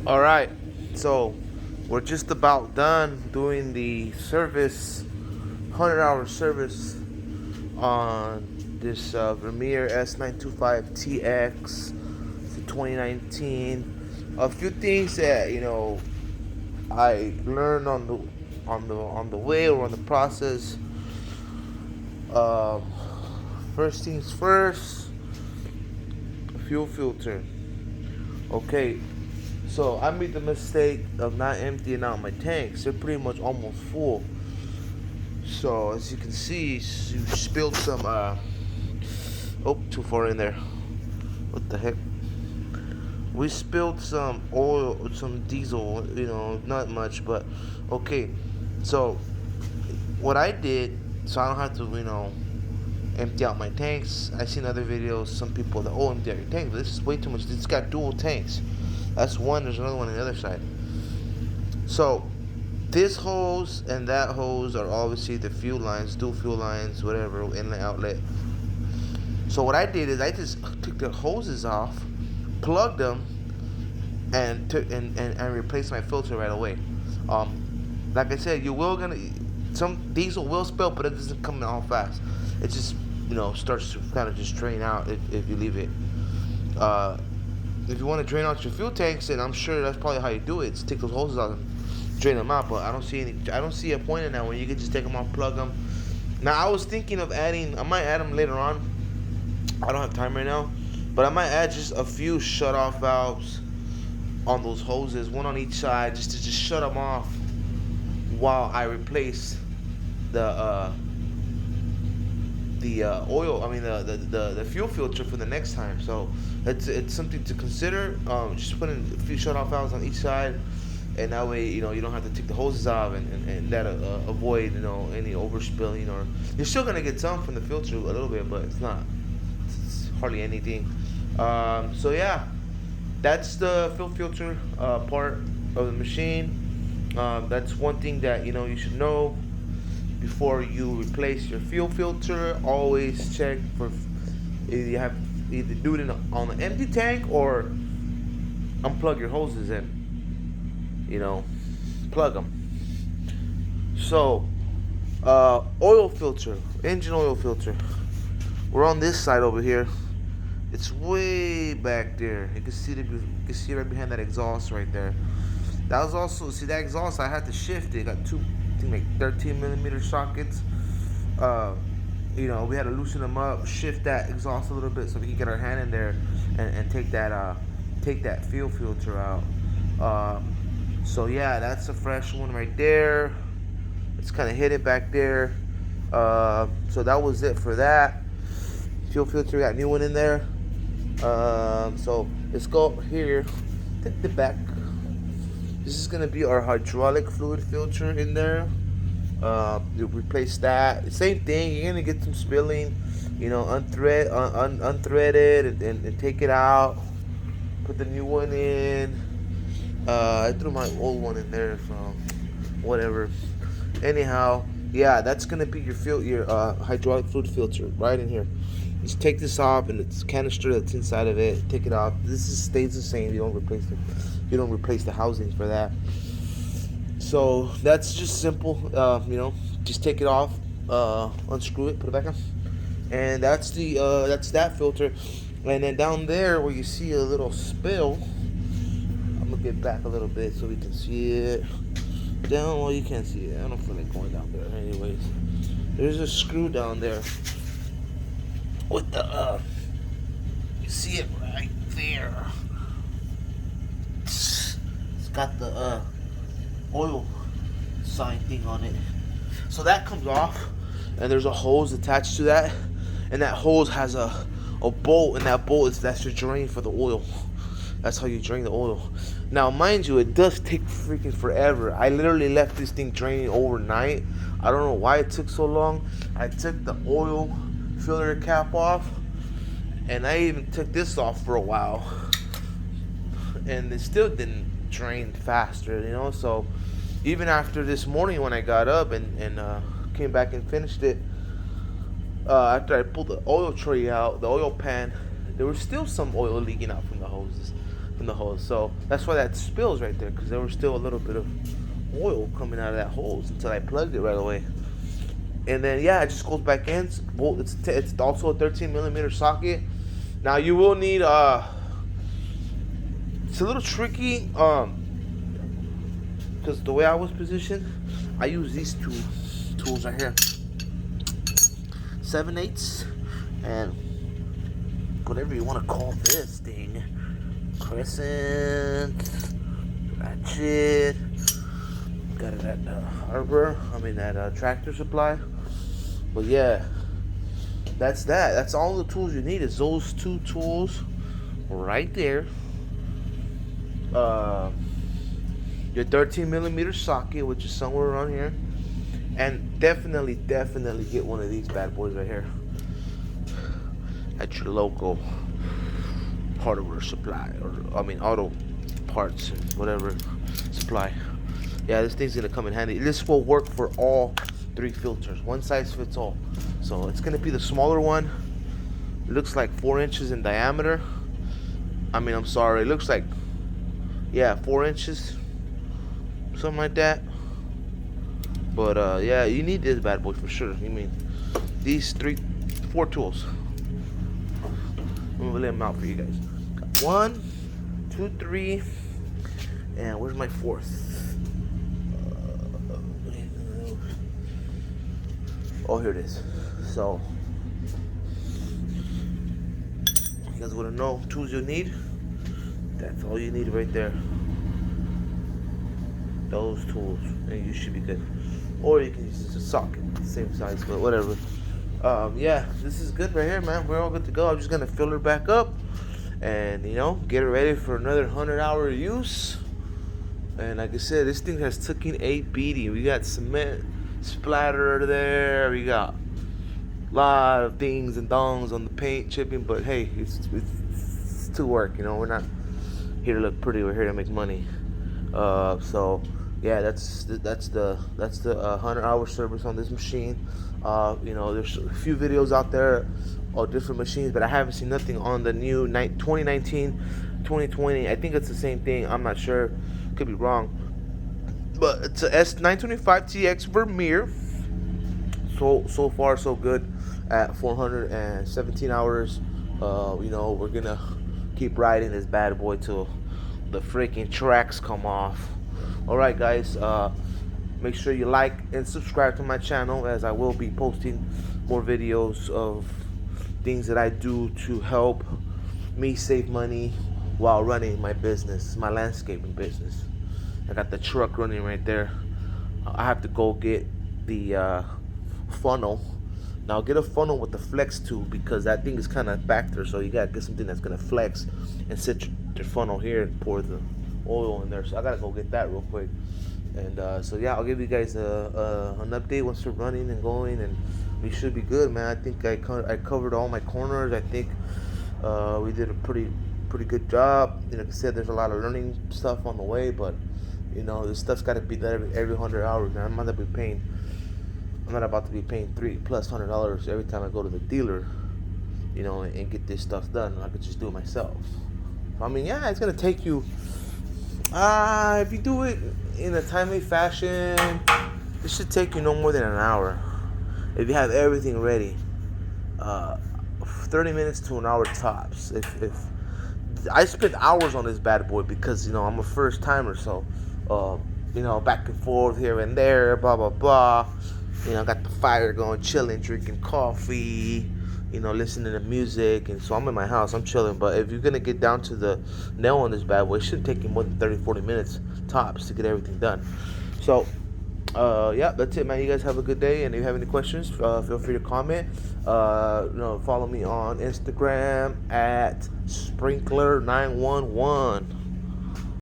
All right, so we're just about done doing the service, 100-hour service on this Vermeer s925tx 2019. A few things that I learned on the way or on the process. Um, First things first, fuel filter. Okay, so I made the mistake of not emptying out my tanks. They're pretty much almost full. So as you can see, you spilled some. Oh, too far in there. What the heck? We spilled some oil, some diesel. Not much, but okay. So what I did, so I don't have to, empty out my tanks. I seen other videos. Some people that empty out your tanks. But this is way too much. It's got dual tanks. That's one. There's another one on the other side. So this hose and that hose are obviously the fuel lines, dual fuel lines, whatever, inlet outlet. So what I did is I just took the hoses off, plugged them, and replaced my filter right away. Like I said, some diesel will spill, but it doesn't come out fast. It just starts to kind of just drain out if you leave it. If you want to drain out your fuel tanks, and I'm sure that's probably how you do it, is take those hoses out and drain them out. But I don't see a point in that when you can just take them off, plug them. Now I was thinking of I might add them later on. I don't have time right now, but I might add just a few shut-off valves on those hoses, one on each side, just to shut them off while I replace the oil. I mean the fuel filter for the next time. So it's something to consider. Just put in a few shut-off valves on each side, and that way you don't have to take the hoses off, and that avoid any overspilling, or you're still gonna get some from the filter a little bit, but it's hardly anything. So yeah, that's the fuel filter part of the machine. That's one thing that you should know before you replace your fuel filter. Always check for either do it on an empty tank or unplug your hoses and plug them. So oil filter, engine oil filter. We're on this side over here. It's way back there. You can see right behind that exhaust right there. That was also, see that exhaust, I had to shift it. Got two, I think like 13mm sockets. We had to loosen them up, shift that exhaust a little bit so we can get our hand in there and take that fuel filter out. So yeah, that's a fresh one right there. It's kind of hidden back there. So that was it for that. Fuel filter, got a new one in there. So let's go here. Take the back. This is gonna be our hydraulic fluid filter in there. You replace that. Same thing. You're gonna get some spilling. Unthread it and take it out. Put the new one in. I threw my old one in there from whatever. Anyhow, yeah, that's gonna be your hydraulic fluid filter right in here. Just take this off, and it's canister that's inside of it. Take it off. Stays the same. You don't replace it. You don't replace the housings for that. So that's just simple. Just take it off, unscrew it, put it back on, and that's that filter. And then down there where you see a little spill, I'm gonna get back a little bit so we can see it. Down, well, you can't see it. I don't feel like going down there. Anyways, there's a screw down there with the you see it right there. It's got the oil sign thing on it. So that comes off, and there's a hose attached to that, and that hose has a bolt, and that bolt that's your drain for the oil. That's how you drain the oil. Now, mind you, it does take freaking forever. I literally left this thing draining overnight. I don't know why it took so long. I took the oil filter cap off, and I even took this off for a while, and it still didn't drain faster, So even after this morning when I got up and came back and finished it, after I pulled the oil tray out, the oil pan, there was still some oil leaking out from the hoses. from the hose. So that's why that spills right there, because there was still a little bit of oil coming out of that hose until I plugged it right away. And then yeah, it just goes back in. It's also a 13mm socket. Now you will need it's a little tricky because the way I was positioned, I use these two tools right here, 7/8 and whatever you want to call this thing, crescent, ratchet. Got it at that Tractor Supply. But yeah, that's that. That's all the tools you need, is those two tools right there. Your 13mm socket, which is somewhere around here, and definitely get one of these bad boys right here at your local hardware supply, or auto parts and whatever supply. Yeah, this thing's gonna come in handy. This will work for all 3 filters. One size fits all. So it's gonna be the smaller one. It looks like 4 inches in diameter. I'm sorry, it looks like, yeah, 4 inches, something like that. But yeah, you need this bad boy for sure. These 4 tools. I'm gonna lay them out for you guys. Got 1, 2, 3, and where's my 4th? Oh, here it is. So you guys want to know tools you need? That's all you need right there. Those tools, and you should be good. Or you can use a socket, same size, but whatever. Yeah, this is good right here, man. We're all good to go. I'm just gonna fill her back up, and get it ready for another 100-hour use. And like I said, this thing has taken a beating. We got cement splatter there. We got a lot of things and dongs on the paint chipping, but hey, it's to work. We're not here to look pretty. We're here to make money. So yeah, that's the 100-hour service on this machine. There's a few videos out there of different machines, but I haven't seen nothing on the new 2019, 2020. I think it's the same thing. I'm not sure. Could be wrong. But it's a s925tx vermeer. So far so good at 417 hours. We're gonna keep riding this bad boy till the freaking tracks come off. Alright guys, make sure you like and subscribe to my channel, as I will be posting more videos of things that I do to help me save money while running my business, my landscaping business. I got the truck running right there. I have to go get the funnel. Now get a funnel with the flex tube, because that thing is kind of back there, so you gotta get something that's gonna flex and sit your funnel here and pour the oil in there. So I gotta go get that real quick. And so yeah, I'll give you guys an update once we're running and going, and we should be good, man. I think I covered all my corners. I think we did a pretty good job. Like I said, there's a lot of learning stuff on the way, but this stuff's got to be done every 100 hours. Now I'm not about to be paying $300+ every time I go to the dealer, and get this stuff done. I could just do it myself. Yeah, it's gonna take you. If you do it in a timely fashion, it should take you no more than an hour. If you have everything ready, 30 minutes to an hour tops. If I spent hours on this bad boy, because I'm a first timer, so back and forth here and there, blah blah blah. Got the fire going, chilling, drinking coffee, listening to music, and so I'm in my house, I'm chilling. But if you're gonna get down to the nail on this bad boy, it shouldn't take you more than 30-40 minutes tops to get everything done. So yeah, that's it, man. You guys have a good day, and if you have any questions, feel free to comment. Follow me on Instagram at sprinkler911.